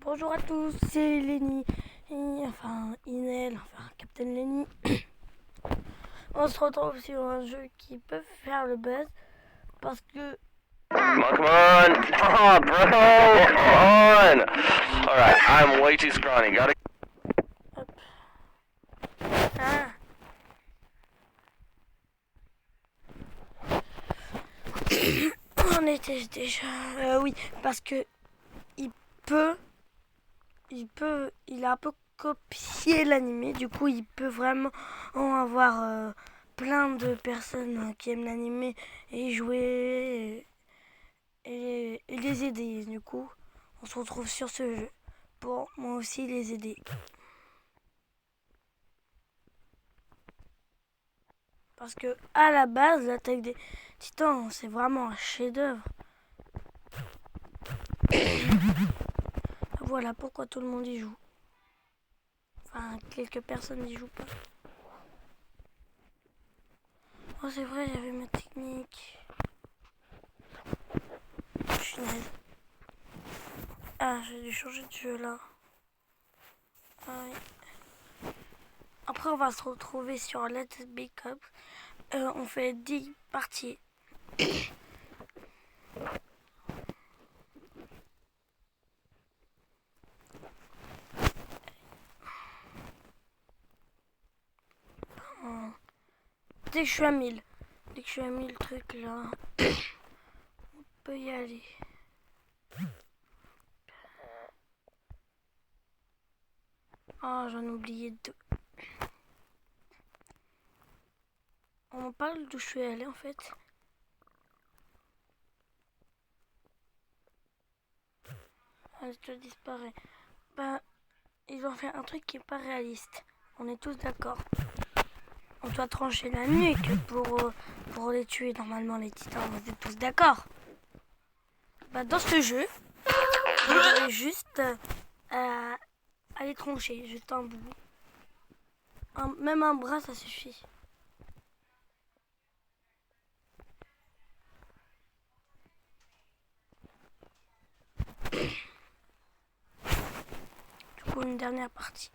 Bonjour à tous, c'est Lenny, enfin Inel, enfin Captain Lenny. On se retrouve sur un jeu qui peut faire le buzz parce que... Come on! Oh, bro! Come on! Alright, I'm way too scrawny. Gotta. Hop. Ah. On était déjà... oui, parce que il peut... Il a un peu copié l'animé, du coup il peut vraiment en avoir plein de personnes qui aiment l'animé et jouer et les aider. Du coup, on se retrouve sur ce jeu pour moi aussi les aider. Parce que à la base, l'attaque des titans, c'est vraiment un chef-d'œuvre. Voilà pourquoi tout le monde y joue. Enfin, quelques personnes y jouent pas. Oh, c'est vrai, j'avais ma technique. Je suis naze. Ah, j'ai dû changer de jeu là. Ah, oui. Après, on va se retrouver sur Let's Be Cup. On fait 10 parties. Dès que je suis à 1000. Dès que je suis à 1000 trucs là, on peut y aller. Oh, j'en ai oublié deux. On parle d'où je suis allé en fait. Ah, je disparaît. Bah, ils ont fait un truc qui est pas réaliste. On est tous d'accord. On doit trancher la nuque pour les tuer normalement les titans. Vous êtes tous d'accord? Bah, dans ce jeu, vous avez juste à les trancher, juste un bout. Même un bras, ça suffit. Du coup, une dernière partie.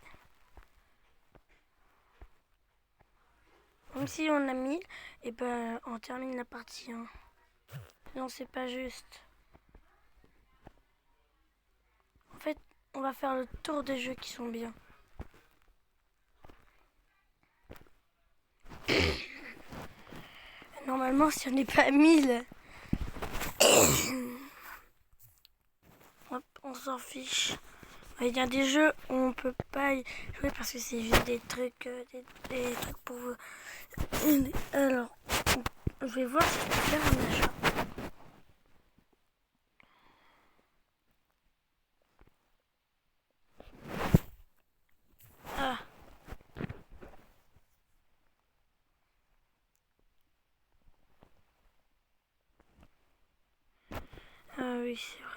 Même si on a 1000, et ben on termine la partie 1. Non, c'est pas juste. En fait, on va faire le tour des jeux qui sont bien. Normalement, si on n'est pas à 1000, hop, on s'en fiche. Il y a des jeux où on peut pas y jouer parce que c'est juste des trucs, des trucs pour vous. Alors, je vais voir si je peux faire un achat. Ah. Ah oui, c'est vrai.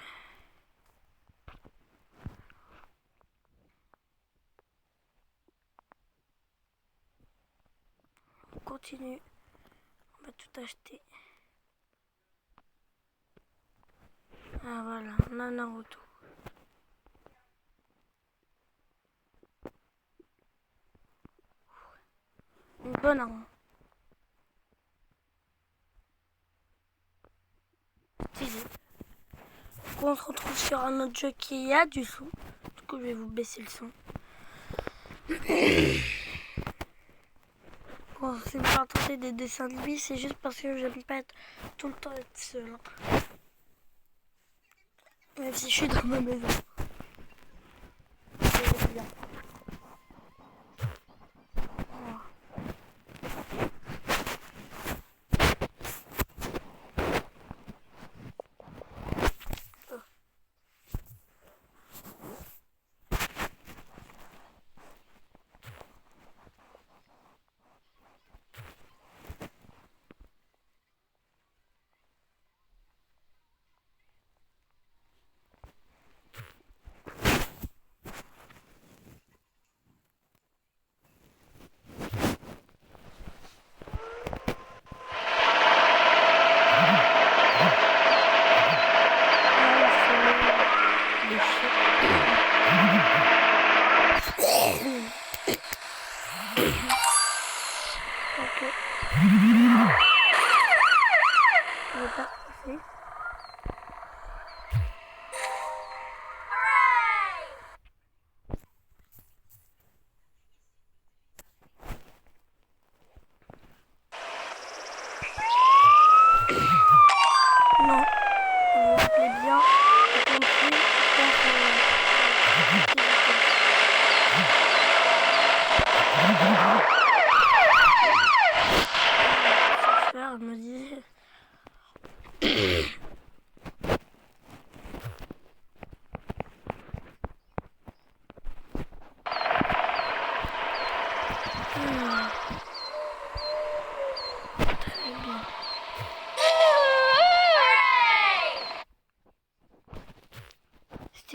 On continue. On va tout acheter. Ah voilà, on a Naruto. Une bonne arme. Utilisée. On se retrouve sur un autre jeu qui a du son. Du coup, je vais vous baisser le son. Bon, c'est pas tenter des dessins de lui, c'est juste parce que j'aime pas être tout le temps être seul. Même si je suis dans ma maison. C'est bien.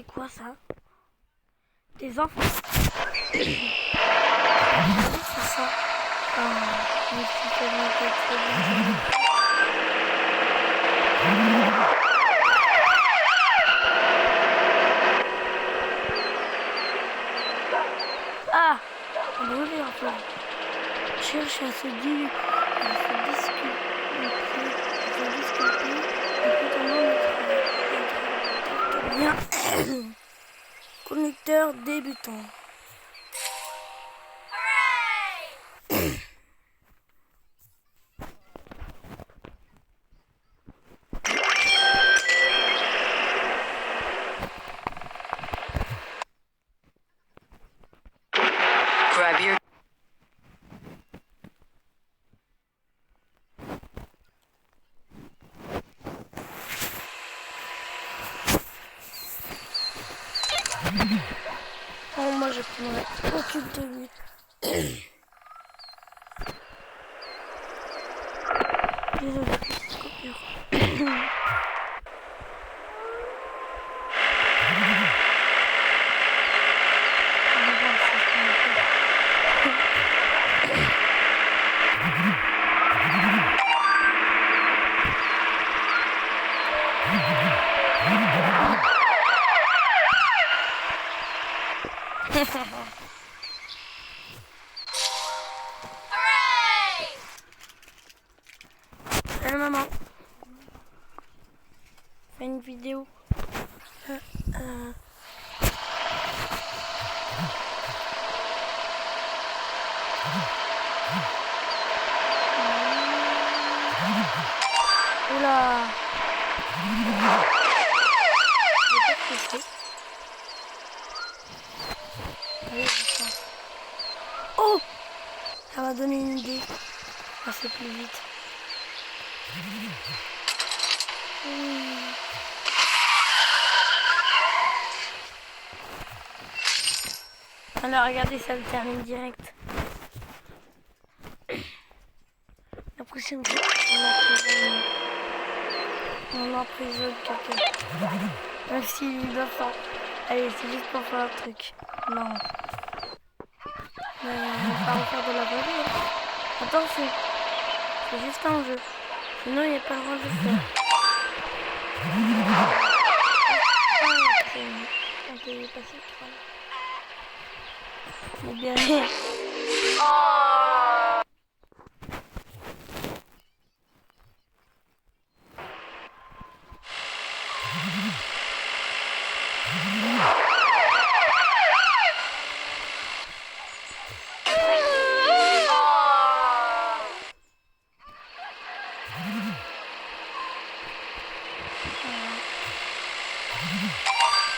c'est quoi ça? Des enfants. C'est ça. Je me suis tellement fait. Ah, on va ouvrir un peu. Cherche à se disculper, bien. Connecteur débutant. Grab your Oh, moi je prendrais aucune de lui. Désolé, coupure. Salut maman. Fais une vidéo. Oula. Oh, ça m'a donné une idée. Passer plus vite. Alors regardez, ça le termine direct. La prochaine fois, on emprisonne quelqu'un. Même s'il est innocent. Allez, c'est juste pour faire un truc. Non. Mais on va pas refaire de la vraie vie. Attention. C'est juste un jeu. Sinon, il n'y a pas le droit de le faire. On peut y passer le train. C'est bien.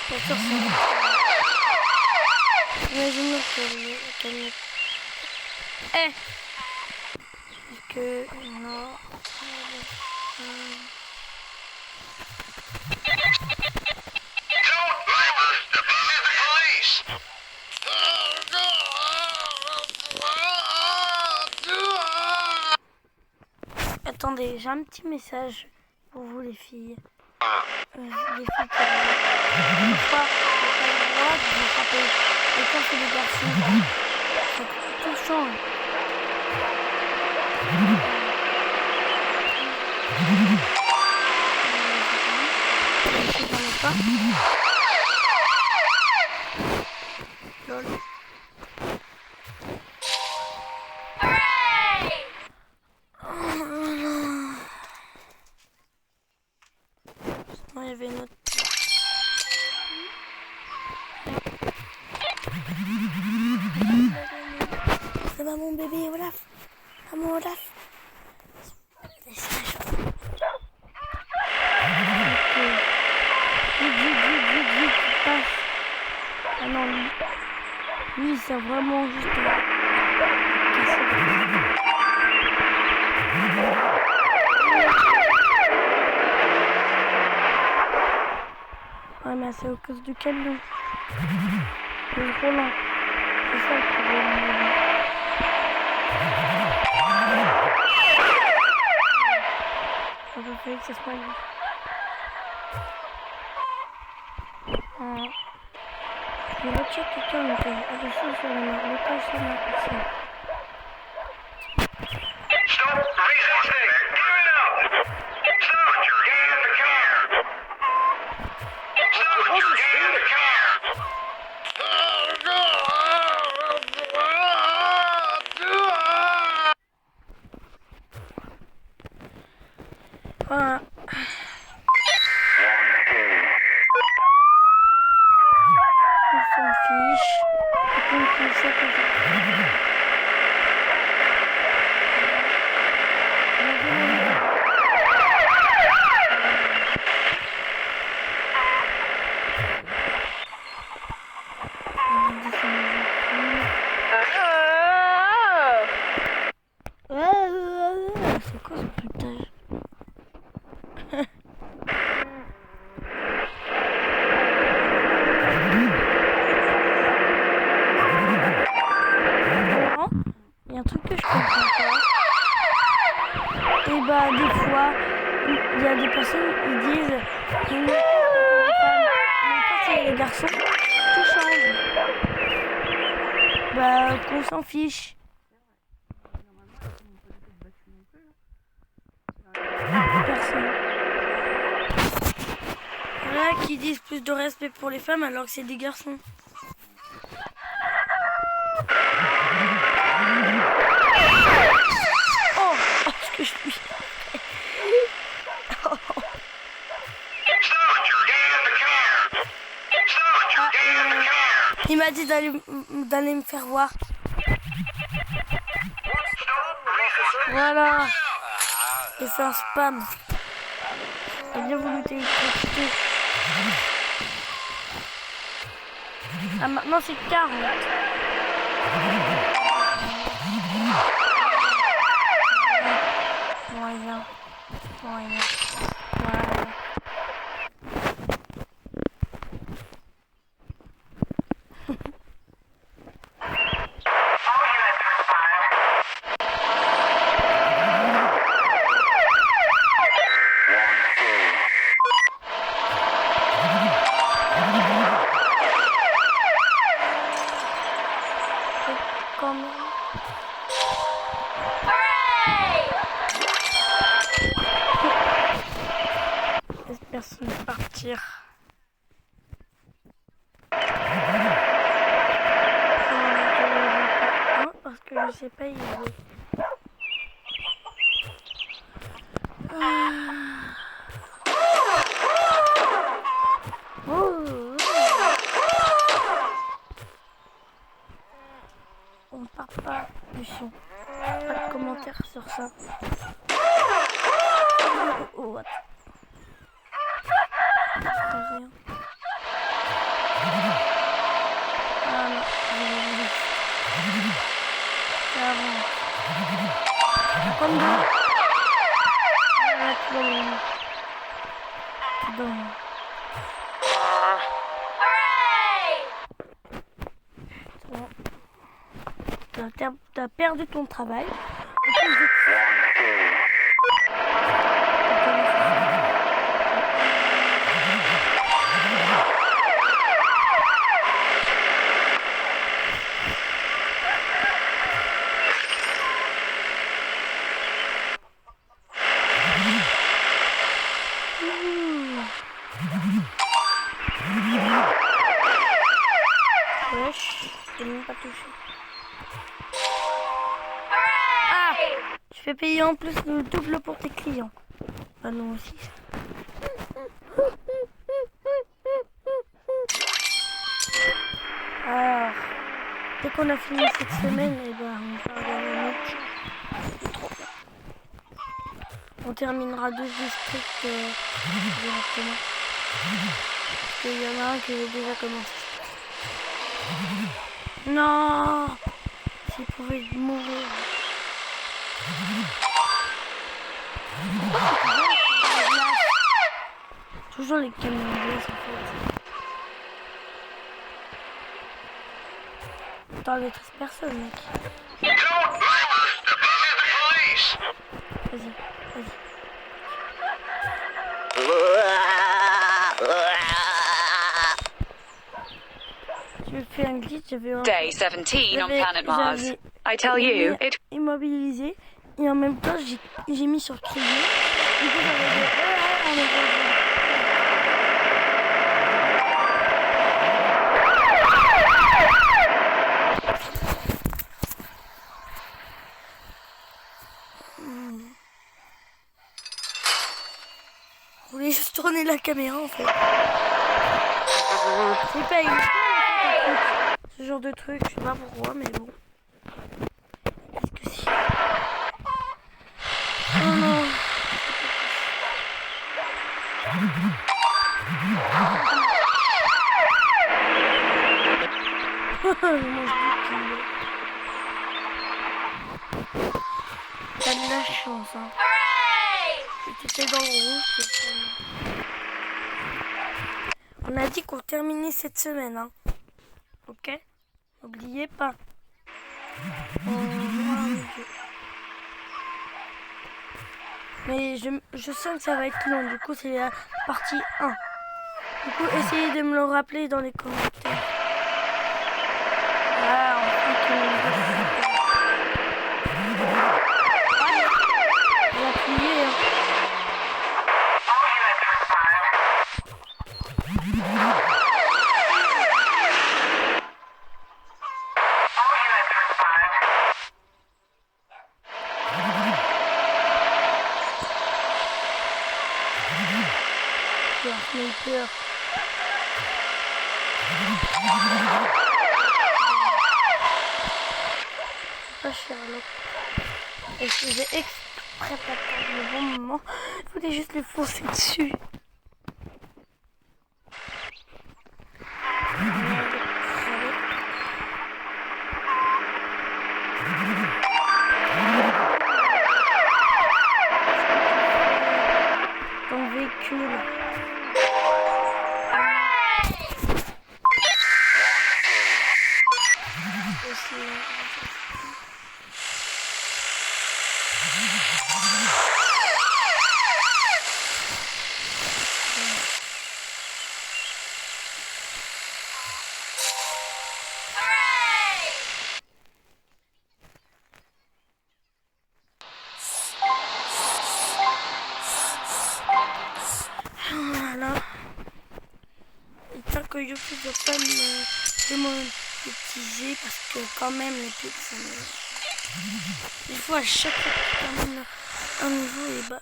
Sur ça. Imagine qu'elle... Eh! Que... Non... Attendez, j'ai un petit message pour vous les filles. Les filles qui ont pas le droit de vous frapper. Et quand c'est des garçons, tout change. Pas. Lol. Il y avait une autre. Ça va mon bébé Olaf. Maman Olaf. Vite, passe. Ah non, lui c'est vraiment juste ouais, mais c'est à cause du camion. Il est trop lent. C'est ça le problème. On va faire que ça soit lui. Je retire quelqu'un le cas. Attention sur les mains. Le cas sur la personne. Stop resisting! Give it up! Soldier, get in the car! Soldier, get in the car! Voilà. On s'en fiche. On fait ça comme ça. C'est quoi ce putage? Il y a un truc que je comprends pas. Et bah des fois, il y a des personnes qui disent qu'il n'y a pas de femmes, mais quand c'est les garçons, tout change. Bah qu'on s'en fiche. Personne. Il y en a qui disent plus de respect pour les femmes alors que c'est des garçons. Oh, ce que je suis. Soldier, get in the car! Soldier, get in the car! Il m'a dit d'aller me faire voir. Stop resisting! Voilà. Et c'est un spam. J'ai bien voulu t'écouter. Ah, maintenant c'est 40. Moyen. Moyen. Voilà. Quand même. Laisse personne partir. Non, parce que je sais pas y jouer. On part pas du son. Pas de commentaires sur ça. Oh, what? Rien. Ah non, ça avance. Comme deux. Ah, tu donnes. Tu donnes. T'as perdu ton travail. Wesh, j'ai même pas touché. Ah, tu fais payer en plus le double pour tes clients. Bah non aussi. Alors, dès qu'on a fini cette semaine, et ben, on va regarder un autre. On terminera 2 districts directement. Parce qu'il y en a un qui a déjà commencé. Non, s'il pouvait mourir. Toujours les camions de glace en fait. Attends, il y a 13 personnes, mec. Don't move! This is the police! Vas-y, vas-y. j'ai fait un glitch, j'avais Day 17 on planet Mars. j'avais I tell you, it immobilisé et en même temps j'ai mis sur crier. Du coup, j'avais dit, ah, on est revenu. Je voulais juste tourner la caméra en fait. C'est pas évident ce genre de truc, je sais pas pourquoi, mais bon. Est-ce que si. Oh non. Je mange du poulet. T'as de la chance, hein. Si t'étais dans le rouge, c'est pas... On a dit qu'on terminait cette semaine, hein. Ok? N'oubliez pas. Mais je sens que ça va être long, du coup c'est la partie 1. Du coup essayez de me le rappeler dans les commentaires. Ah, j'ai appuyé, hein. Sniper. Pas Sherlock. Et je faisais exprès d'attendre le bon moment. Je voulais juste les foncer dessus. Ton véhicule. Voilà. J'espère que YouTube ne va pas me démonétiser parce que quand même les pubs ça me... Des fois à chaque fois que je termine un niveau et bah...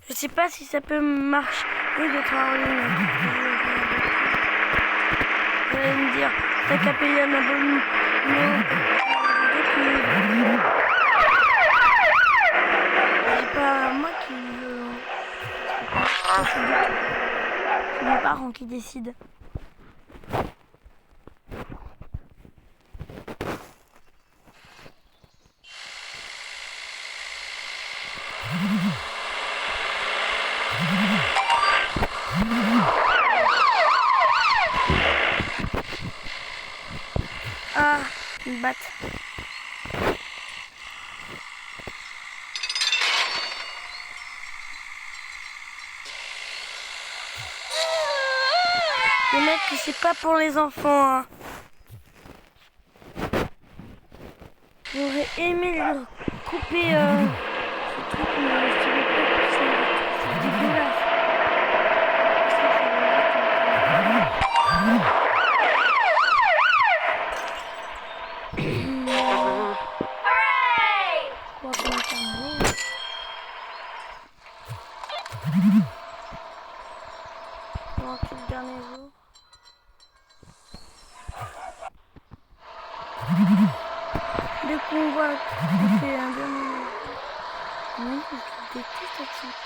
Je sais pas si ça peut marcher d'être en ligne. Vous allez me dire, t'as qu'à payer un abonnement. C'est pas moi qui veux. C'est mes parents qui décident. Ah, une batte. Les mecs, c'est pas pour les enfants. Hein. J'aurais aimé leur couper ce truc, mais je savais pas que c'est dégueulasse. Quoi qu'on termine. Comment que le dernier jour. Dès qu'on voit qu'on fait un dernier jour. Oui, je déteste cette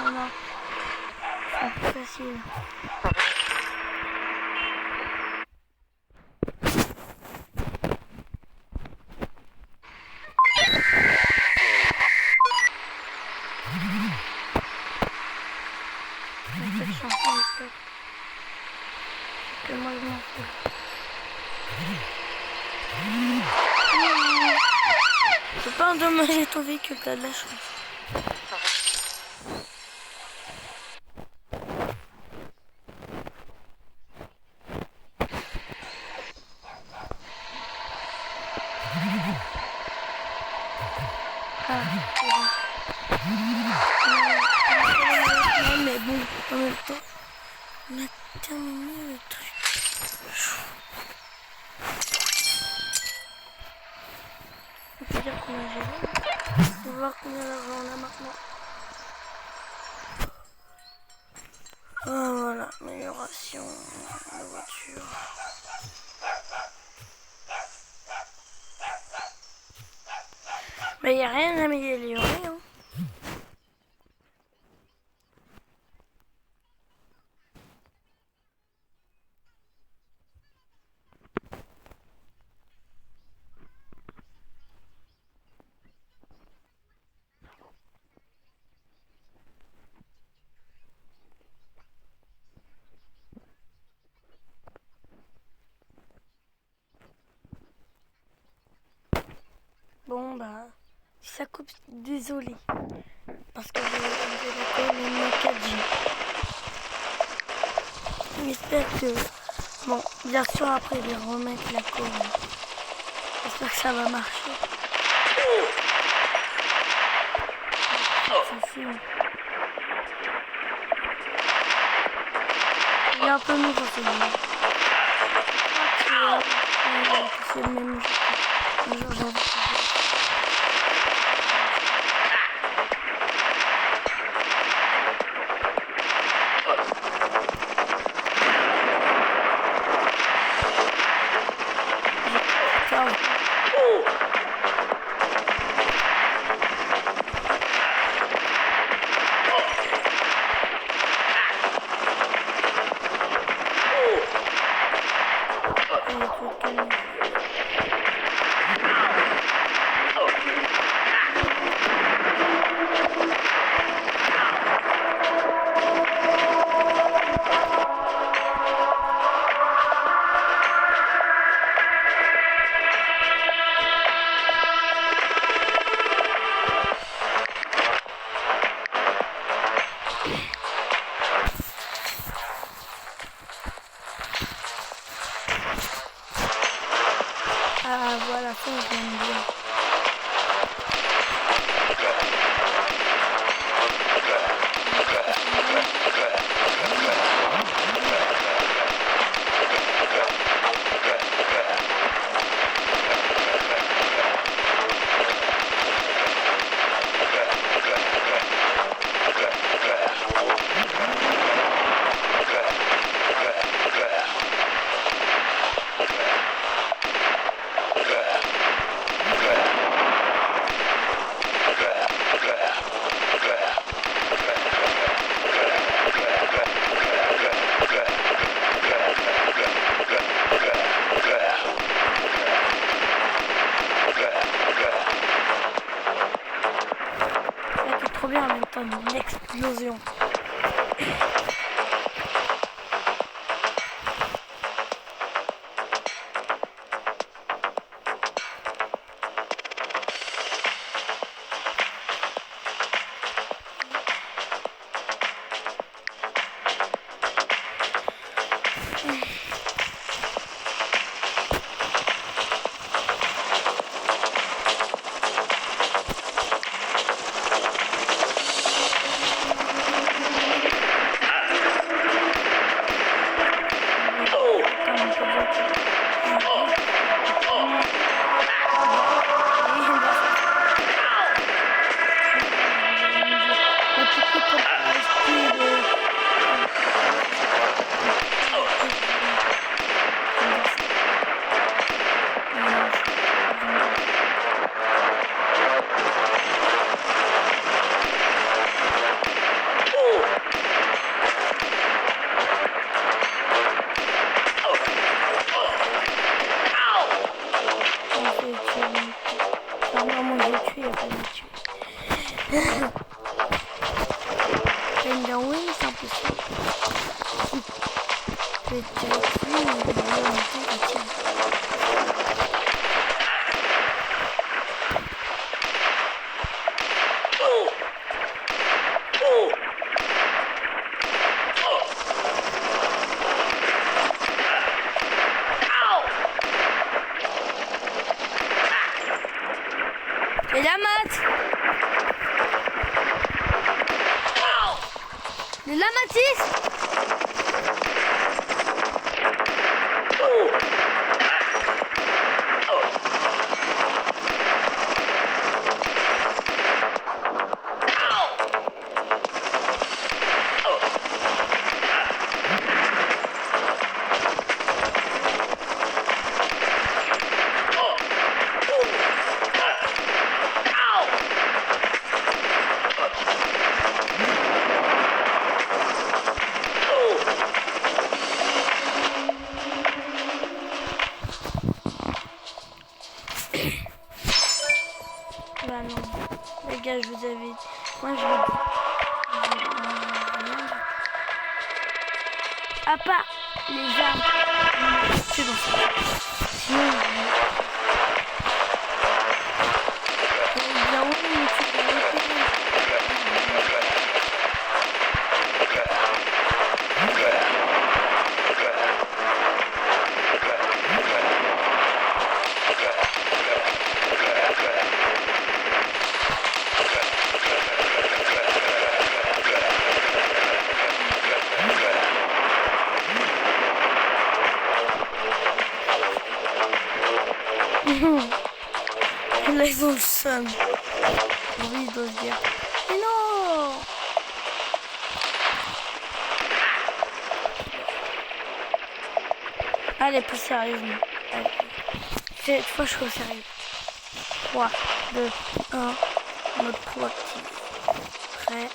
voilà. C'est plus facile. Cette chanson est top. Que moi je m'en fous. Je peux pas endommager ton véhicule, t'as de la chance. Ah, c'est bon. Non, mais bon, en même temps, on a terminé le truc. On peut dire qu'on a géré. On va voir combien d'argent on a maintenant. Ah voilà, amélioration de voiture. Mais il n'y a rien à améliorer, hein. Bon bah, si ça coupe, désolé. Parce que j'ai la même 4G. J'espère que... Bon, bien sûr après je vais remettre la com. J'espère que ça va marcher. C'est fou. Il est un peu nouveau celui-là. C'est le même jeu. Un jour j'avais... Ah voilà, ça j'aime bien. C'est trop bien en même temps, une explosion. Et la mat. Et la Mathis. Bah non, les gars, je vous avais dit. Moi, je vais. À part les armes, c'est bon. Sinon, là, ils ont le seum. Oui, ils doivent dire. Mais non! Allez, plus sérieusement. Allez. Cette fois, je suis au sérieux. 3, 2, 1. Mode proactif. Prêt.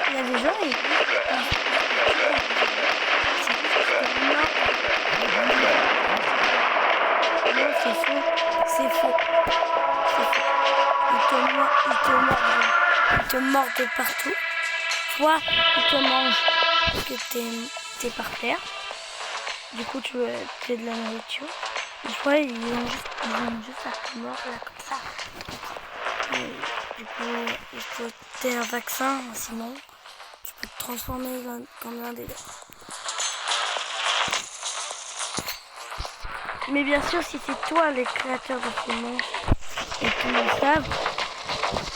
Il y a des gens et non, c'est faux. C'est faux. C'est faux. Ils te mordent de partout. Soit ils te mangent parce que t'es par terre. Du coup, tu es de la nourriture. Des fois, ils vont juste à te mordre là comme ça. Et du coup, il faut que t'aies un vaccin, sinon tu peux te transformer comme l'un des deux. Mais bien sûr, si c'est toi le créateur de ce monde et qu'ils le savent,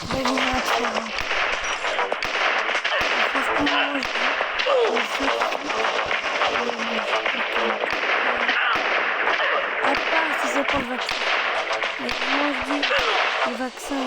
ben ils vont te faire. Franchement, à part si c'est pas le vaccin. Mais moi je dis le vaccin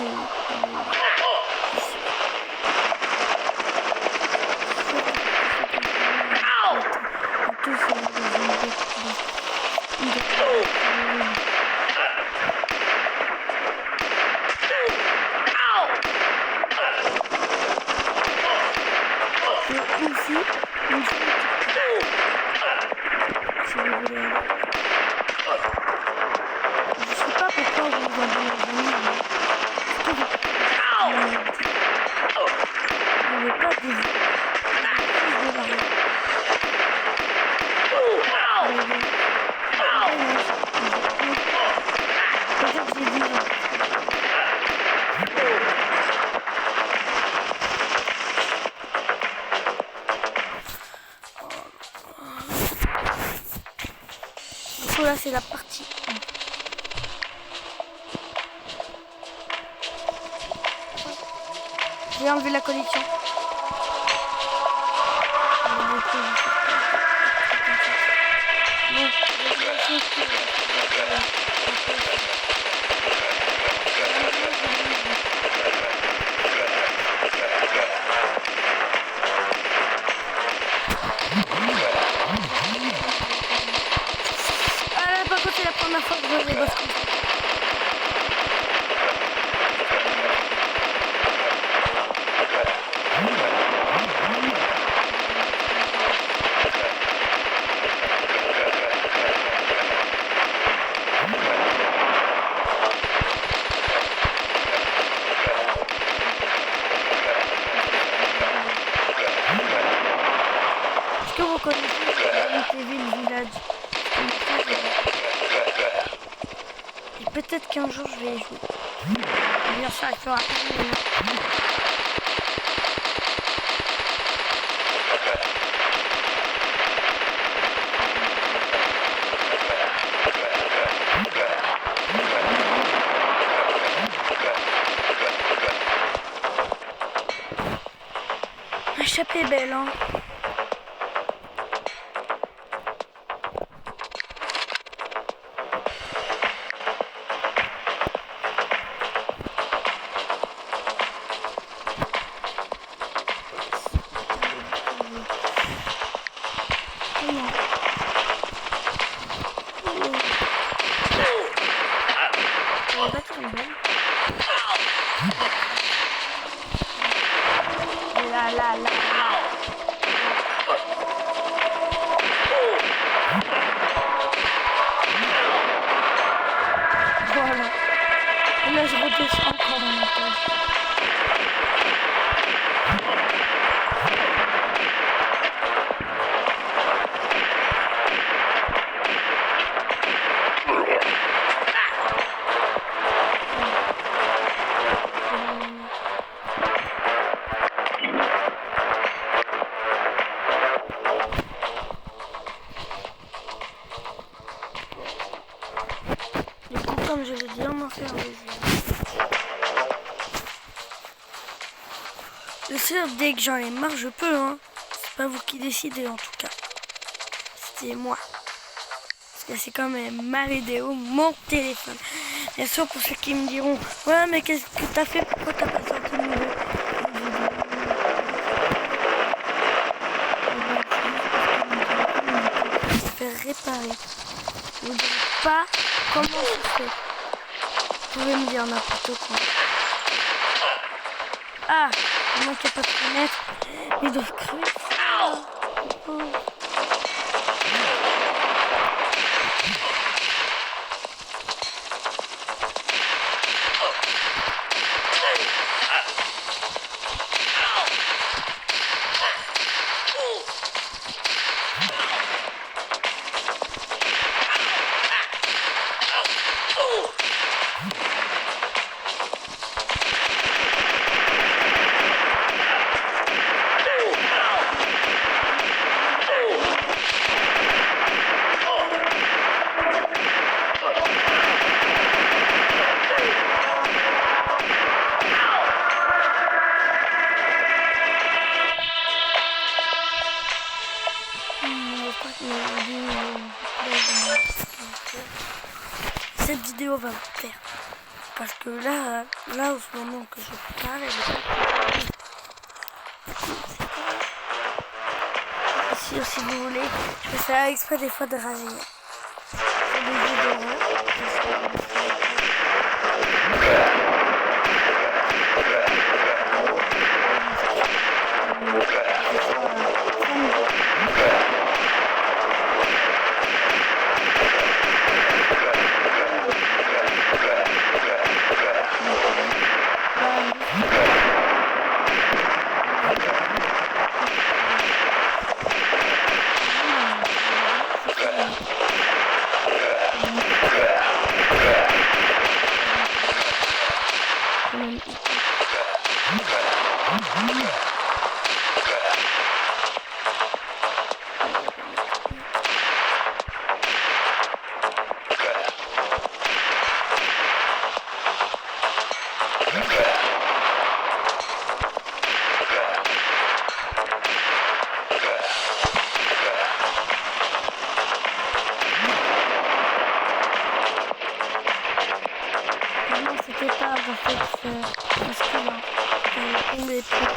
là c'est la partie 1. J'ai enlevé la connexion. Ah là par contre c'est la première fois que je vois les boss comme ça. Resident Evil Village. Et peut-être qu'un jour je vais y jouer. Bien sûr, il faudra. L'échappée est belle, hein. Voilà. Et là, je redescends encore dans mon page. Du coup, comme je l'ai dit, on m'en fait un deuxième. Le seul, dès que j'en ai marre, je peux, hein. C'est pas vous qui décidez, en tout cas. C'est moi. Parce que c'est quand même ma vidéo, mon téléphone. Bien sûr, pour ceux qui me diront, ouais, mais qu'est-ce que t'as fait? Pourquoi t'as pas sorti de vidéo? Faire réparer. Je vous dirai pas comment je fais. Vous pouvez me dire n'importe quoi. Ah, il manquait pas de fenêtre. Ils doivent crever. Oh. Cette vidéo va vous plaire parce que là au moment que je parle, si vous voulez, je fais ça exprès des fois de raser. C'est des vidéos d'horreur. C'était pas en fait parce que là, on est là,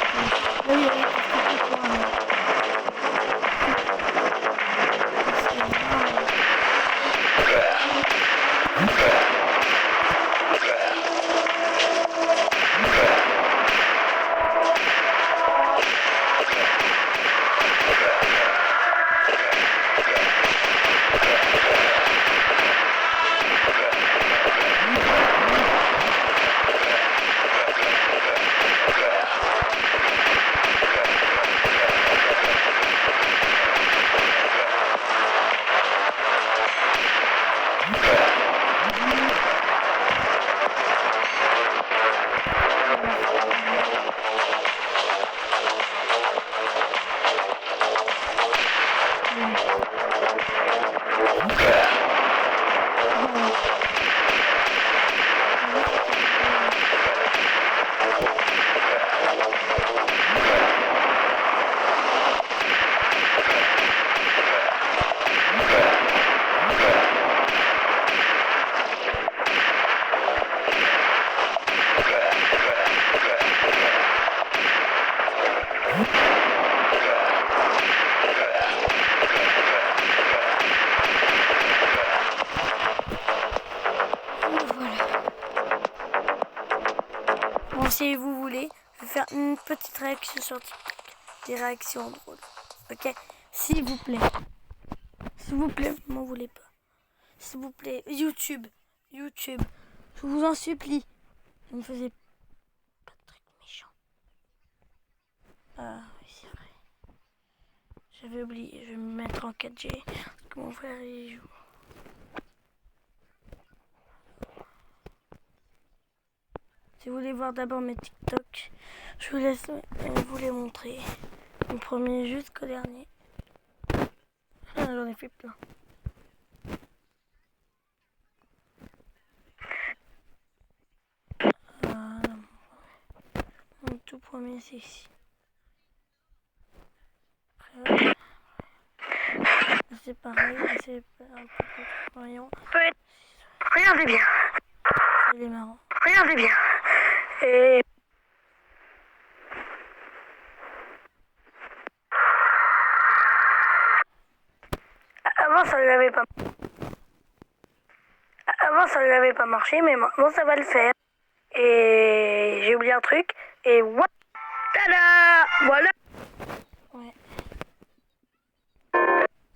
il y avait petite réaction sur TikTok. Des réactions drôles. Ok? S'il vous plaît. S'il vous plaît, m'en voulez pas. S'il vous plaît, YouTube. Je vous en supplie. Ne me faisez pas de trucs méchants. Ah oui, c'est vrai. J'avais oublié, je vais me mettre en 4G. Parce que mon frère il joue. Si vous voulez voir d'abord mes TikTok, je vous laisse vous les montrer. Du premier jusqu'au dernier. Ah, j'en ai fait plein. Voilà. Mon tout premier c'est ici. Après, c'est pareil, c'est un peu plus voyons. Regardez bien. Il est marrant. Regardez bien. Et... Avant, ça lui avait pas... Avant, ça lui avait pas marché, mais maintenant, ça va le faire. Et j'ai oublié un truc. Et what? Tada! Voilà Ouais.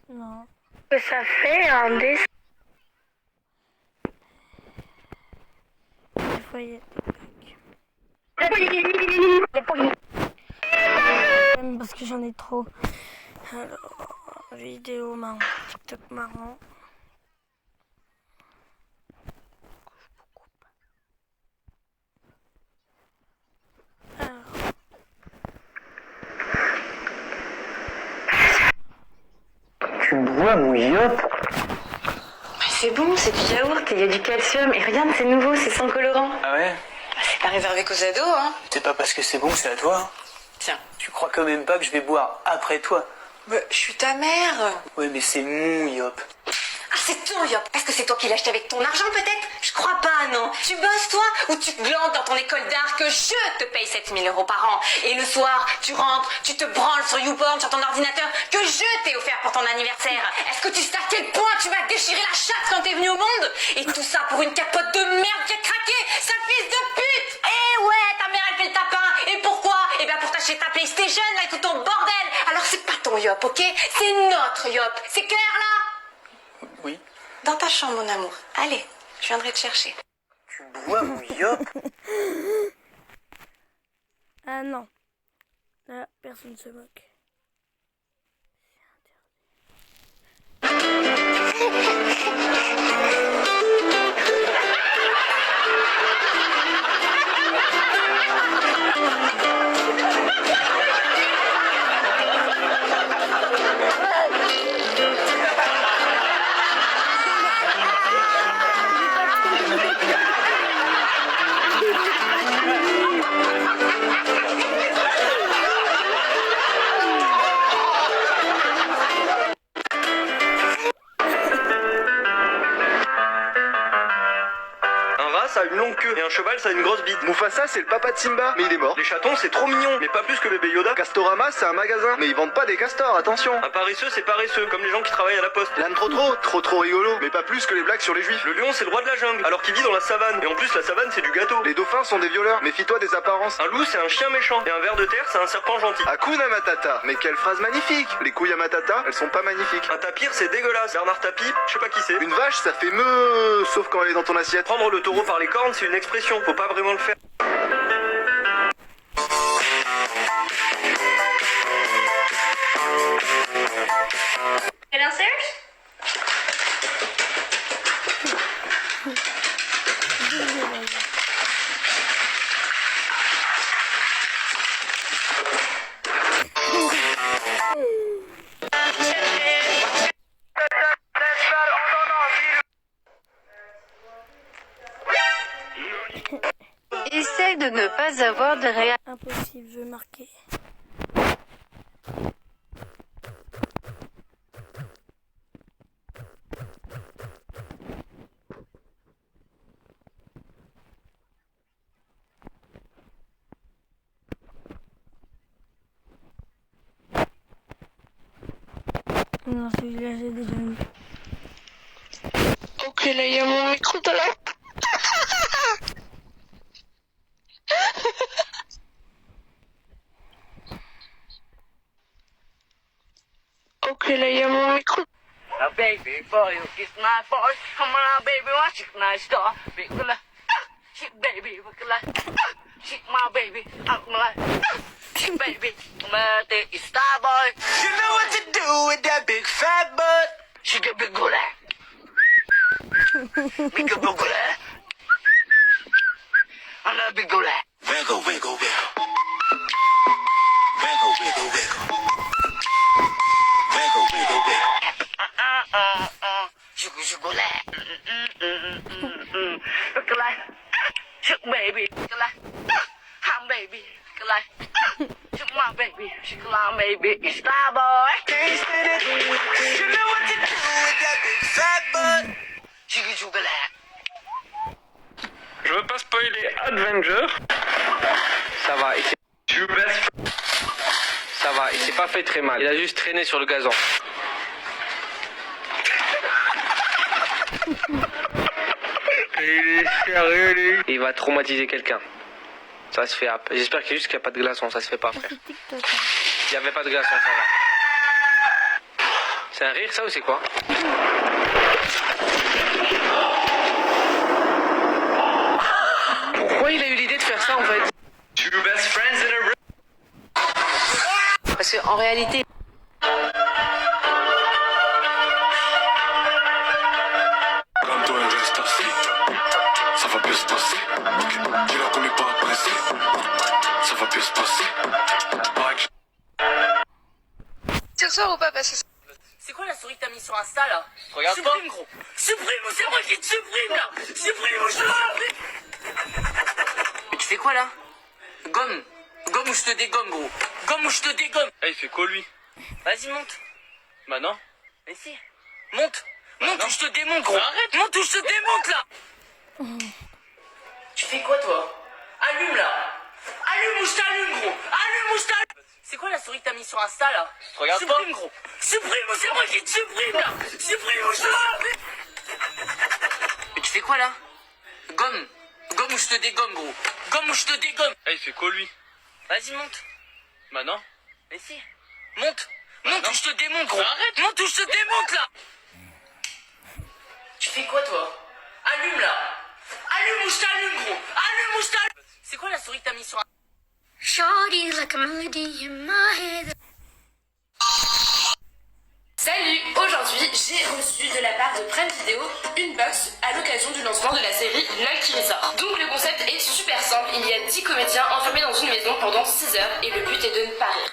Non. que ça fait un dessin. Des fois, il y a des bugs. Même parce que j'en ai trop. Alors, vidéo marrant, TikTok marrant. Alors, Tu bois mon yop? C'est bon, c'est du yaourt, il y a du calcium et rien, c'est nouveau, c'est sans colorant. Ah ouais? C'est pas réservé qu'aux ados, hein. C'est pas parce que c'est bon que c'est à toi. Hein. Tiens. Tu crois quand même pas que je vais boire après toi? Je suis ta mère. Ouais, mais c'est mon yop. Ah, c'est ton yop. Est-ce que c'est toi qui l'as acheté avec ton argent, peut-être? Je crois pas, non. Tu bosses, toi? Ou tu te glandes dans ton école d'art que je te paye 7000 € par an? Et le soir, tu rentres, tu te branles sur YouPorn, sur ton ordinateur, que je t'ai offert pour ton anniversaire. Est-ce que tu sais à quel point tu m'as déchiré la chatte quand t'es venu au monde? Et tout ça pour une capote de merde qui a craqué, sa fils de pute! Eh ouais, ta mère elle fait le tapin. Et pourquoi? Eh bien pour t'acheter ta PlayStation, là, et tout ton bordel. Alors c'est pas ton yop, ok? C'est notre yop. C'est clair, là? Oui. Dans ta chambre, mon amour. Allez, je viendrai te chercher. Tu bois mon yop? ah non. Là, personne se moque. Ça a une longue queue et un cheval ça a une grosse bite. Mufasa c'est le papa de Simba, mais il est mort. Les chatons c'est trop mignon, mais pas plus que bébé Yoda. Castorama c'est un magasin, mais ils vendent pas des castors, attention. Un paresseux c'est paresseux, comme les gens qui travaillent à la poste. L'âne trop rigolo, mais pas plus que les blagues sur les juifs. Le lion c'est le roi de la jungle, alors qu'il vit dans la savane. Et en plus la savane c'est du gâteau. Les dauphins sont des violeurs, méfie-toi des apparences. Un loup c'est un chien méchant, et un ver de terre c'est un serpent gentil. Hakuna Matata, mais quelle phrase magnifique. Les couilles à Matata, elles sont pas magnifiques. Un tapir c'est dégueulasse, Bernard Tapie, je sais pas qui c'est. Une vache ça fait me, sauf quand elle est dans ton assiette. Prendre le taureau par les cornes c'est une expression, faut pas vraiment le faire. Essaye de ne pas avoir de réaction. Impossible, je vais marquer. Non, celui-là, j'ai déjà vu. Ok, là, il y a mon micro de là. Et là, il y a mon micro. A baby for you, kiss my voice. Come on, baby, watch it, nice star. Big like, shit, baby, like, shit, my baby, out my life. Shit, baby, my day is star boy. You know what to do with that big fat butt. She get big good at. Big good at. I love big good at. Wiggle, wiggle, wiggle. Wiggle, wiggle, wiggle. Wiggle, wiggle, wiggle. Look like, shook baby, look like, I'm baby, look like, shook my baby, shook my baby, it's star boy. Can't stand it. You know what to do with that big fat butt. Shook like. Je veux pas spoiler Avenger. Ça va, ça va, il s'est pas fait très mal. Il a juste traîné sur le gazon. Il est sérieux, lui. Il va traumatiser quelqu'un. Ça se fait. J'espère qu'il n'y a pas de glaçon, ça se fait pas, frère. Il n'y avait pas de glaçon, ça va. C'est un rire, ça, ou c'est quoi? Pourquoi il a eu l'idée de faire ça, en fait? Two best friends in a room. Parce qu'en réalité... Ça va bien se passer. Ok, dis-leur qu'on n'est pas pressé. Ça va bien se passer. Ce soir ou pas parce que... C'est quoi la souris que t'as mis sur Insta là? Regarde pas. Supprime gros. Supprime, c'est moi qui te supprime là. Supprime ou je te supprime. Mais tu fais quoi là? Gomme. Gomme ou je te dégomme gros. Gomme ou je te dégomme. Eh, il fait quoi lui? Vas-y monte. Bah non. Mais si. Monte. Monte non. ou je te démonte gros. Arrête. Monte ou je te démonte là. Tu fais quoi toi? Allume là. Allume ou je t'allume gros. Allume ou je t'allume. C'est quoi la souris que t'as mis sur Insta là? Regarde supprime gros. Supprime ou c'est moi qui te supprime là. Supprime ou je te supprime. Mais tu fais quoi là? Gomme. Gomme ou je te dégomme gros. Gomme ou je te dégomme. Eh, il fait quoi lui? Vas-y monte. Bah non. Mais si. Monte. Monte non. ou je te démonte gros. Arrête. Monte ou je te démonte là. Tu fais quoi toi? Allume là. Allume ou je t'allume gros. Allume ou je t'allume. C'est quoi la souris que t'as mis sur un... Shorty like a melody in my head. Salut! Aujourd'hui, j'ai reçu de la part de Prime Video une box à l'occasion du lancement de la série LOL qui ressort. Donc le concept est super simple, il y a 10 comédiens enfermés dans une maison pendant 6 heures et le but est de ne pas rire.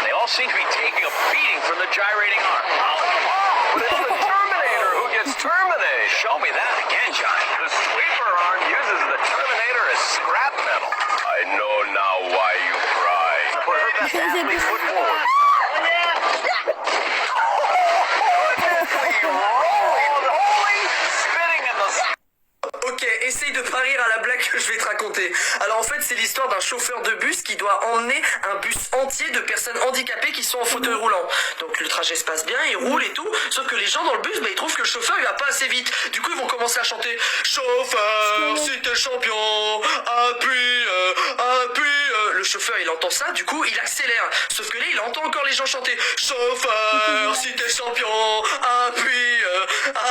They all seem to be taking a beating from the gyrating arm. But it's the Terminator who gets terminated. Show me that again, Johnny. The sweeper arm uses the Terminator as scrap metal. I know now why you cry. Put her best athlete foot forward. Spitting in the... Ok, essaye de pas rire à la blague que je vais te raconter. Alors en fait, c'est l'histoire d'un chauffeur de bus qui doit emmener un bus entier de personnes handicapées qui sont en fauteuil roulant. Donc le trajet se passe bien, il roule et tout, sauf que les gens dans le bus, ils trouvent que le chauffeur il va pas assez vite. Du coup, ils vont commencer à chanter « Chauffeur, si t'es champion, appuie, appuie ». Le chauffeur, il entend ça, du coup, il accélère. Sauf que là, il entend encore les gens chanter « Chauffeur, si t'es champion, appuie,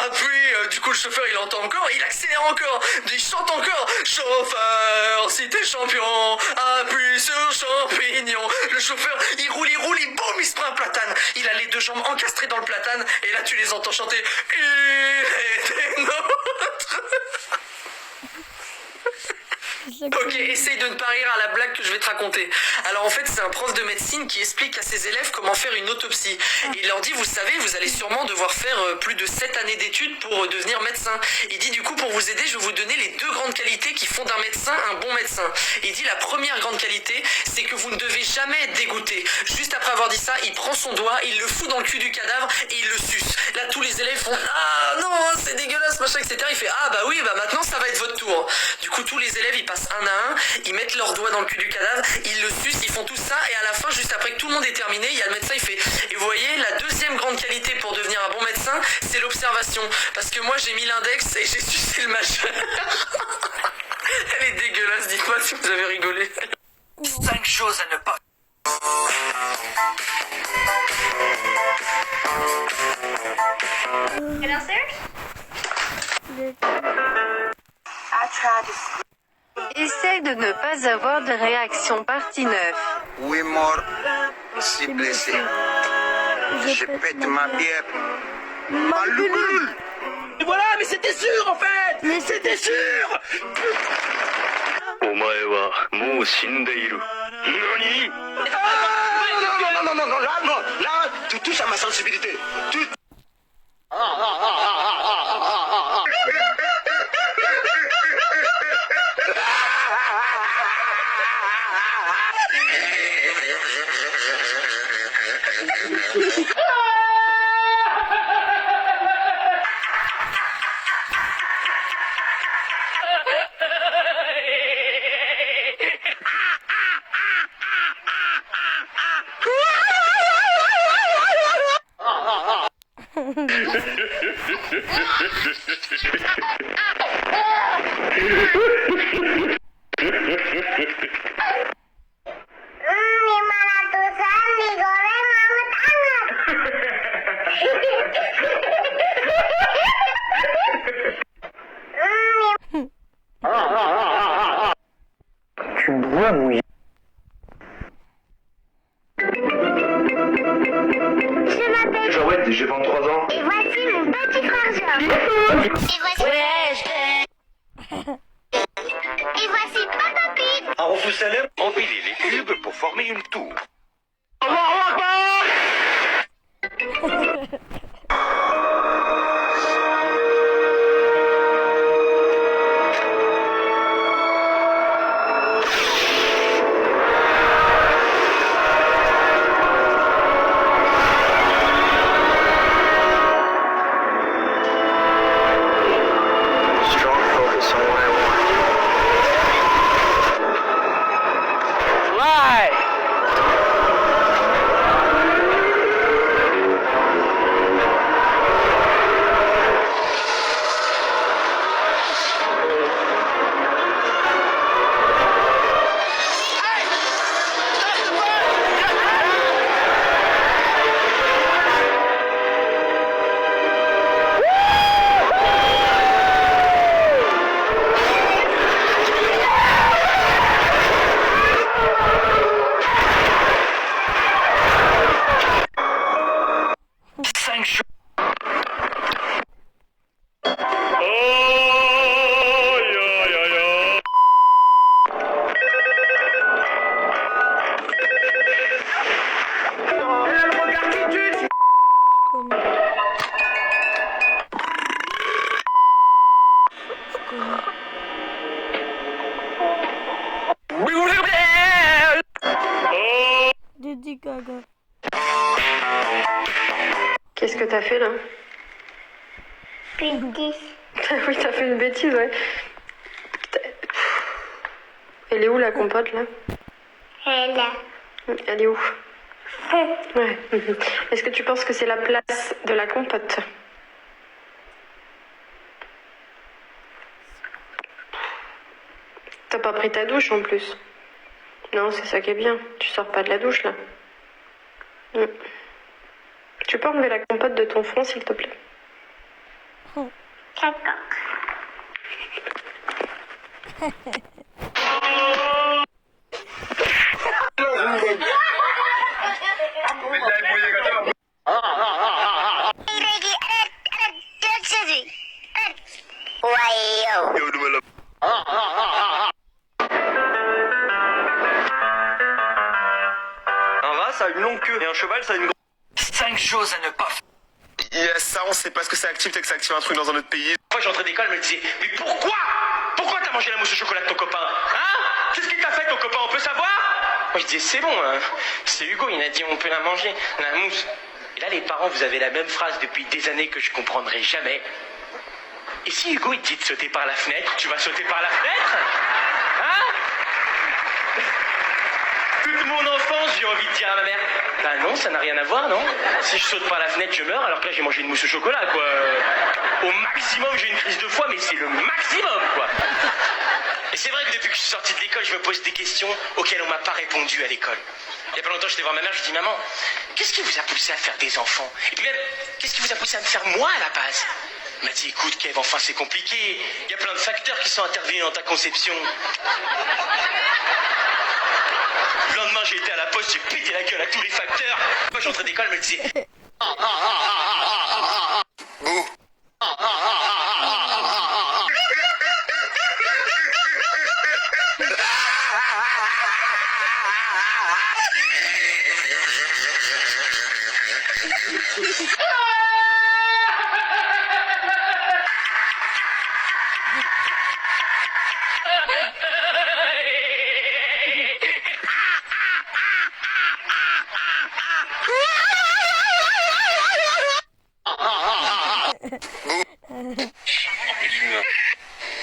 appuie ». Du coup, le chauffeur, il entend encore, il accélère encore. Il chante encore « Chauffeur, si t'es champion, appuie sur champignon ». Le chauffeur, il roule, boum, il se prend un platane. Il a les deux jambes encastrées dans le platane. Et là, tu les entends chanter « Il était nôtre ». Ok, essaye de ne pas rire à la blague que je vais te raconter. Alors en fait, c'est un prof de médecine qui explique à ses élèves comment faire une autopsie. Et il leur dit, vous savez, vous allez sûrement devoir faire plus de 7 années d'études pour devenir médecin. Il dit, du coup, pour vous aider, je vais vous donner les 2 grandes qualités qui font d'un médecin un bon médecin. Il dit, la première grande qualité, c'est que vous ne devez jamais être dégoûté. Juste après avoir dit ça, il prend son doigt, il le fout dans le cul du cadavre et il le suce. Là, tous les élèves font, ah non, c'est dégueulasse, machin, etc. Il fait, ah bah oui, bah maintenant, ça va être votre tour. Du coup, tous les élèves, ils passent un à un, ils mettent leurs doigts dans le cul du cadavre, ils le sucent, ils font tout ça, et à la fin, juste après que tout le monde est terminé, il y a le médecin, il fait, et vous voyez, la deuxième grande qualité pour devenir un bon médecin, c'est l'observation. Parce que moi, j'ai mis l'index et j'ai sucé le majeur. Elle est dégueulasse, dites-moi si vous avez rigolé. 5 choses à ne pas... Essaye de ne pas avoir de réaction. Partie 9. Oui, mort, si blessé. Je pète ma bière. Ma loulou. Voilà, mais c'était sûr en fait. Mais c'était sûr. Omae wa mou shindeiru. Nani? Non, là, tu touches à ma sensibilité. Tu dois mouiller. Je m'appelle Joël, j'ai 23 ans. et voici mon petit frère Georges. Et voici Papa Pig. Un Roussalem, empiler les cubes pour former une tour. Strong focus on what I want. Fly! Lady Gaga. Qu'est-ce que t'as fait là? Piggy. Oui, t'as fait une bêtise, ouais. Elle est où la compote là? Elle a. Elle est où? Ouais. Est-ce que tu penses que c'est la place de la compote? T'as pas pris ta douche en plus? Non, c'est ça qui est bien. Tu sors pas de la douche là. Tu peux enlever la compote de ton front s'il te plaît? D'accord. ça a une longue queue. Et un cheval, ça a une grande... 5 choses à ne pas faire. Yes, ça, on sait pas ce que ça active, c'est que ça active un truc dans un autre pays. Moi, j'entrais d'école, elle me disait, mais pourquoi t'as mangé la mousse au chocolat de ton copain? Hein? Qu'est-ce qu'il t'a fait, ton copain? On peut savoir? Moi, je disais, c'est bon, hein. C'est Hugo, il m'a dit, on peut la manger, la mousse. Et là, les parents, vous avez la même phrase depuis des années que je comprendrai jamais. Et si Hugo, il te dit de sauter par la fenêtre, tu vas sauter par la fenêtre? Hein? Toute mon enfance, j'ai envie de dire à ma mère, bah non, ça n'a rien à voir, non? Si je saute par la fenêtre, je meurs, alors que là, j'ai mangé une mousse au chocolat, quoi. Au maximum, j'ai une crise de foie, mais c'est le maximum, quoi. Et c'est vrai que depuis que je suis sorti de l'école, je me pose des questions auxquelles on m'a pas répondu à l'école. Il y a pas longtemps, j'étais voir ma mère, je lui dis, maman, qu'est-ce qui vous a poussé à faire des enfants? Et puis même, qu'est-ce qui vous a poussé à me faire moi à la base? Elle m'a dit, écoute, Kev, enfin, c'est compliqué. Il y a plein de facteurs qui sont intervenus dans ta conception. Le lendemain, j'ai été à la poste, j'ai pété la gueule à tous les facteurs. Moi, j'entrais d'école, elle me disait... Bouh.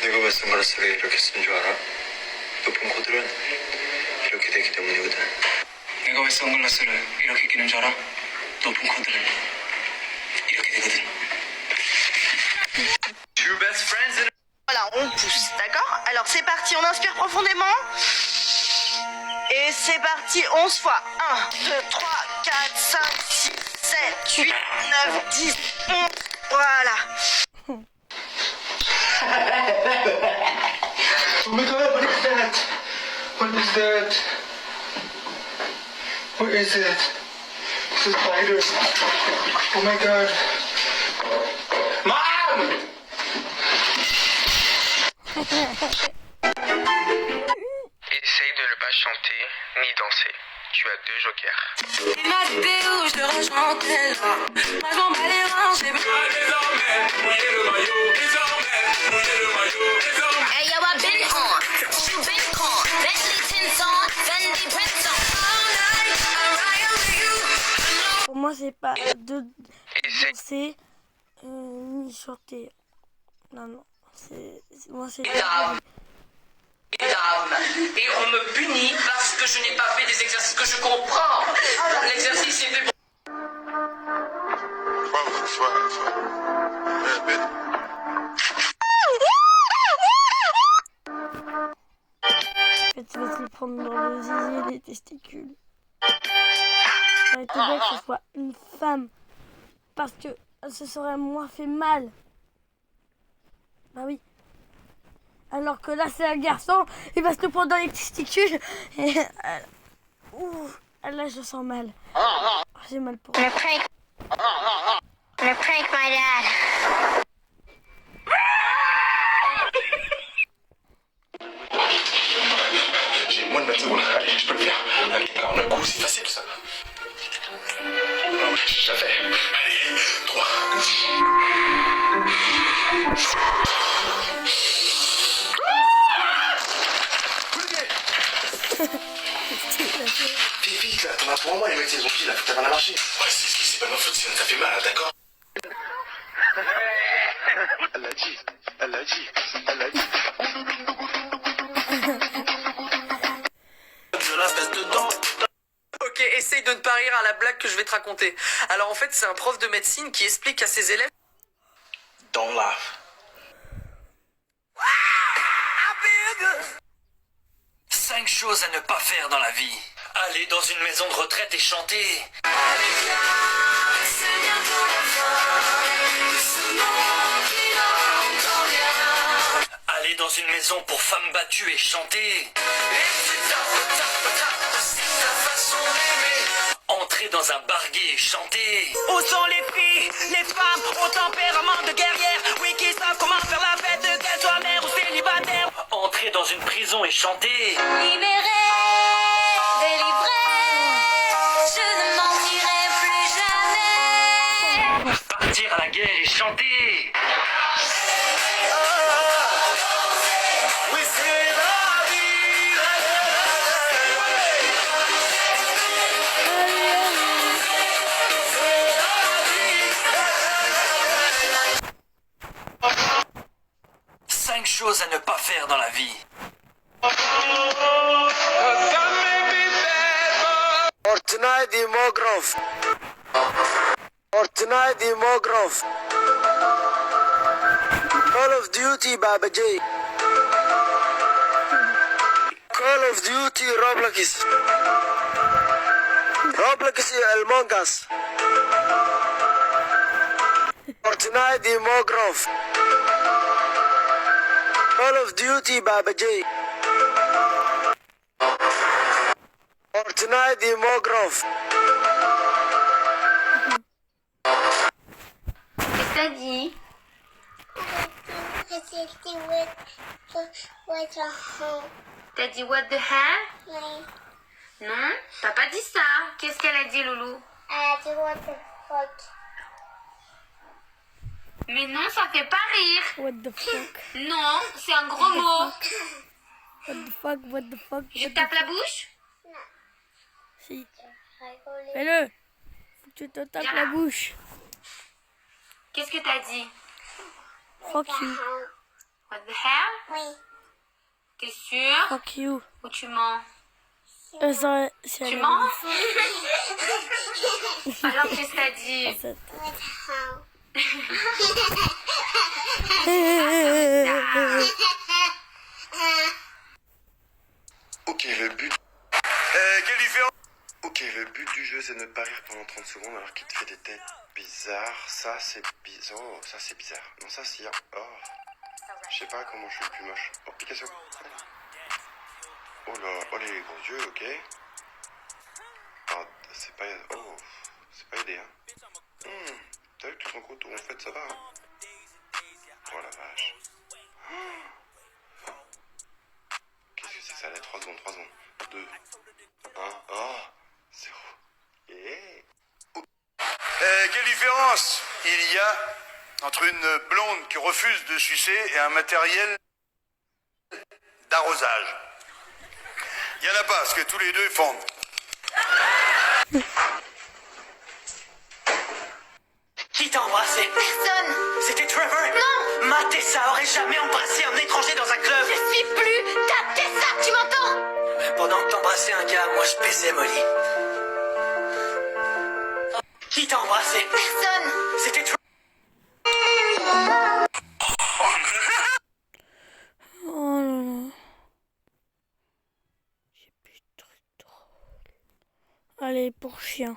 내가 왜 선글라스를 이렇게 쓴 줄 알아? 높은 코들은 이렇게 되기 때문이거든. 내가 왜 선글라스를 이렇게 끼는 줄 알아? 높은 코들은 이렇게 되거든. Two best friends in... Voilà, on pousse, d'accord? Alors c'est parti, on inspire profondément. Et c'est parti, 11 fois. 1, 2, 3, 4, 5, 6, 7, 8, 9, 10, 11. Voilà. Oh my god, what is that? What is that? What is it? It's a spider. Oh my god. Mom! Essaye de ne pas chanter ni danser. Tu as 2 jokers. Il m'a dit où je devrais chanter là. Moi je m'en bats les reins, j'ai besoin. Hey yo, I've been on. You been con. Bentley tints on. Fendi prints on. All night, I'm riding with you. Pour moi, c'est pas de danser ni chanter. Non, non. Moi, c'est... Et on me punit parce que je n'ai pas fait des exercices que je comprends. L'exercice est fait pour... Tu vas te le prendre dans le zizi et les testicules. Ça aurait été bien que ce soit une femme. Parce que ce serait moins fait mal. Bah oui. Alors que là, c'est un garçon, il va se le prendre dans les testicules. Et là, je sens mal. J'ai mal pour I'm gonna prank my dad. J'ai moins de 20 secondes. Allez, je peux le faire. Allez, on a un coup, c'est facile ça. Je la fais. Allez, 3. Vite là, t'en as pour moi les mecs, ils ont dit là, faut que t'as mal à marcher. Ouais, c'est pas ma faute, ça fait mal, d'accord? Elle l'a dit, elle l'a dit, elle l'a dit. Ok, essaye de ne pas rire à la blague que je vais te raconter. Alors en fait, c'est un prof de médecine qui explique à ses élèves... Don't laugh. 5 choses à ne pas faire dans la vie. Aller dans une maison de retraite et chanter. Aller dans une maison pour femmes battues et chanter. Entrer dans un bar gay et chanter. Où sont les filles, les femmes au tempérament de guerrière? Oui, qui savent comment faire la fête, qu'elles soient mères ou célibataires. Entrer dans une prison et chanter. Libéré, délivré, je partir à la guerre et chanter. Cinq choses à ne pas faire dans la vie. Fortnite Demograph. Fortnite Demograph. Call of Duty Baba J. Call of Duty Roblox. Roblox Among Us. Fortnite Demograph. Call of Duty Baba J. Fortnite Demograph. Qu'est-ce que t'as dit? T'as dit what the hell? Oui. Non, t'as pas dit ça. Qu'est-ce qu'elle a dit, Loulou? Elle a dit what the fuck. Mais non, ça fait pas rire. What the fuck? Non, c'est un gros mot. What the fuck, what the fuck? Je tape la bouche? Si. Fais-le. Faut que tu te tapes la bouche. Qu'est-ce que t'as dit? Fuck you. What the hell? Oui. T'es sûr? Fuck you. Ou tu mens? Ça, Tu mens? Alors qu'est-ce que t'as dit? Ok, le but... quelle différence? Ok, le but du jeu, c'est de ne pas rire pendant 30 secondes alors qu'il te fait des têtes bizarres. Ça, c'est bizarre. Oh, ça, c'est bizarre. Non, ça, c'est... Oh. Je sais pas comment je suis le plus moche. Application. Oh là, oh les gros yeux, ok. Ah, c'est pas... Oh, c'est pas aidé, hein. T'as vu que tout son gros tour, en fait, ça va, hein. Oh la vache. Qu'est-ce que c'est ça, là? 3 secondes, 2, 1, oh, 0. Quelle différence il y a entre une blonde qui refuse de sucer et un matériel d'arrosage? Il n'y en a pas, parce que tous les deux font... Qui t'a embrassé? Personne. C'était Trevor? Non. Ma Tessa aurait jamais embrassé un étranger dans un club. Je suis plus ta Tessa, tu m'entends? Pendant que t'embrassais un gars, moi je baisais Molly. Qui t'a embrassé? Personne. C'était Trevor? Oh là là. J'ai plus de trucs drôles. Allez, pour chien.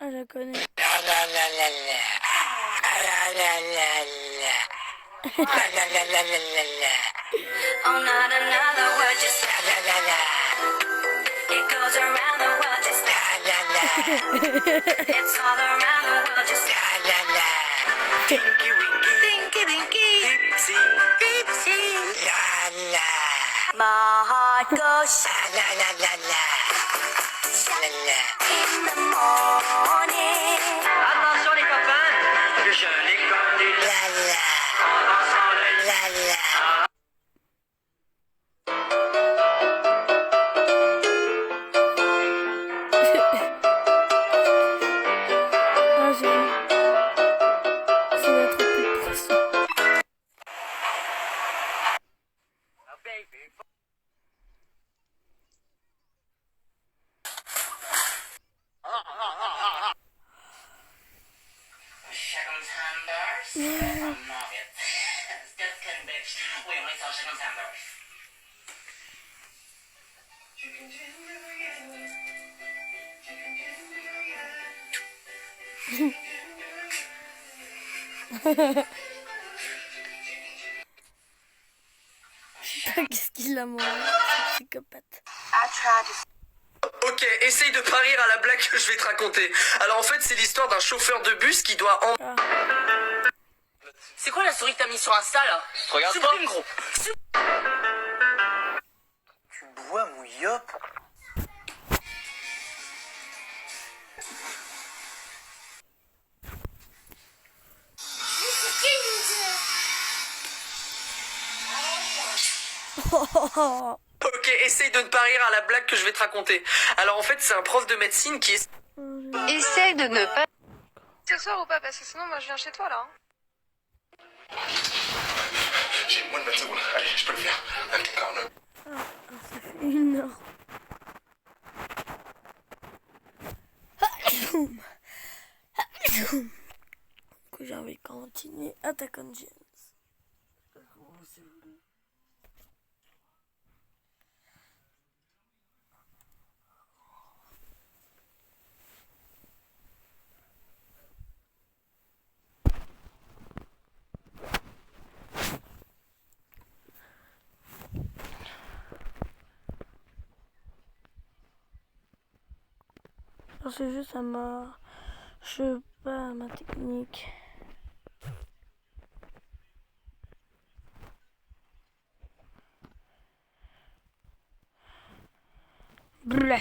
Ah, je la connais. Oh, not another word, just la la la. It goes around the world, just la la la. It's all around the world, just la la la. Tinky winky, tinky winky, dipsy, dipsy, la la. My heart goes la la la la, la la. In the morning. Attention les copains, je les connais. La la. La la. Ah, j'ai vu. Ça va être plus de poisson. Qu'est-ce qu'il a mangé, ce psychopathe? Ok, essaye de pas rire à la blague que je vais te raconter. Alors en fait, c'est l'histoire d'un chauffeur de bus qui doit en... C'est quoi la souris que t'as mis sur Insta là? Regarde Supprime gros. Tu bois mouillop. Ok, essaye de ne pas rire à la blague que je vais te raconter. Alors en fait, c'est un prof de médecine qui est... Essaye de ne pas... Ce soir ou pas? Parce que sinon, moi, je viens chez toi, là. J'ai moins de 20 secondes. Allez, je peux le faire. Un petit corne. Ça fait 1 heure. Du coup, j'ai envie de continuer Attack on Giants. C'est juste, ça marche pas ma technique. Bleh.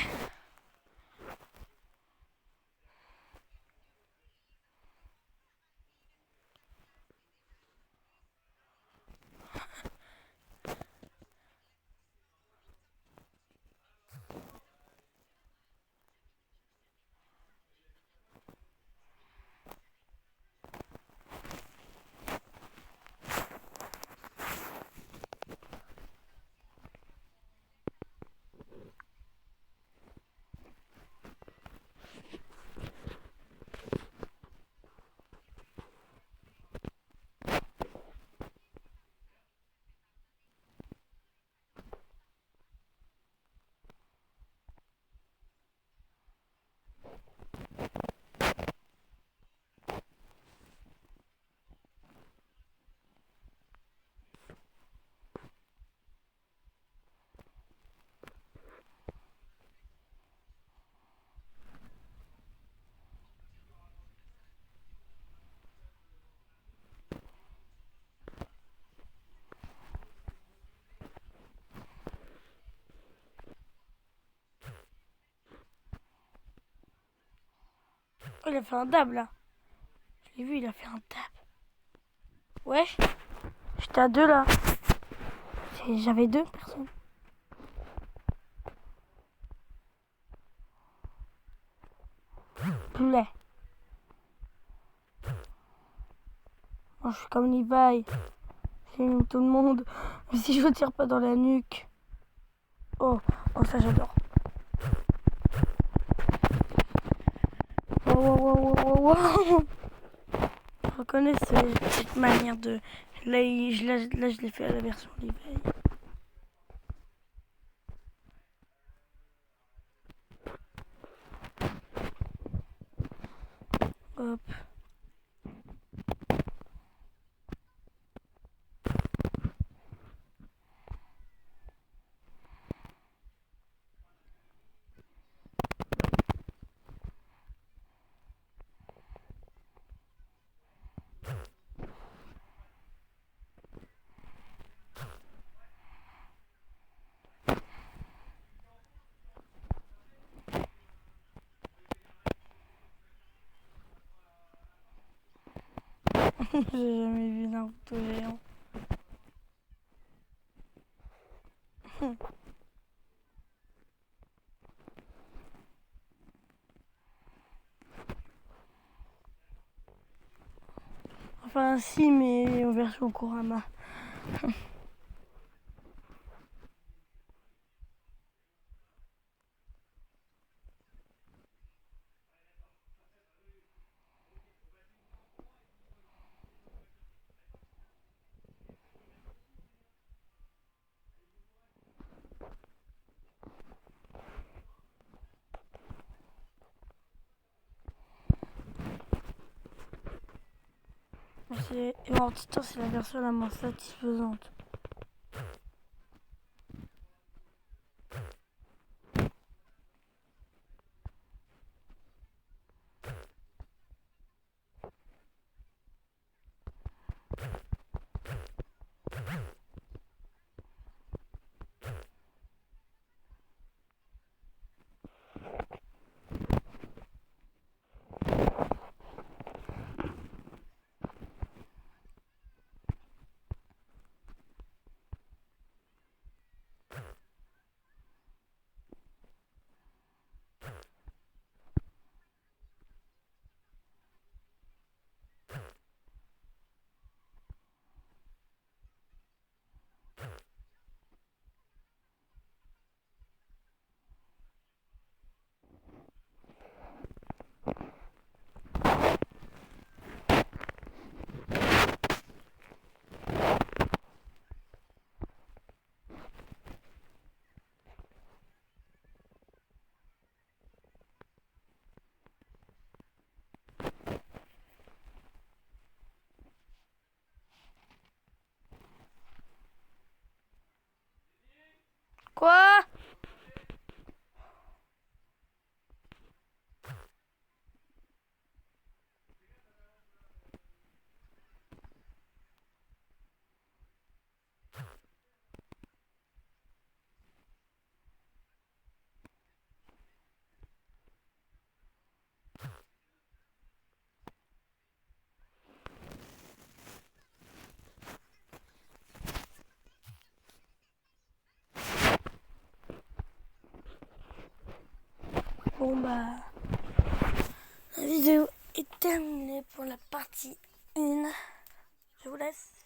Oh, il a fait un dab là. Je l'ai vu, il a fait un dab. Wesh. J'étais à 2 là. J'avais 2 personnes. Poulet. Moi je suis comme Levi. J'aime tout le monde. Mais si je ne tire pas dans la nuque. Oh, oh ça j'adore. Wow. Je reconnais cette manière de... Là, je l'ai fait à la version Levi. Hop. J'ai jamais vu Naruto géant. Enfin si, mais en version Kurama. Et Mortitor, c'est la version la moins satisfaisante. Bon bah, la vidéo est terminée pour la partie 1. Je vous laisse.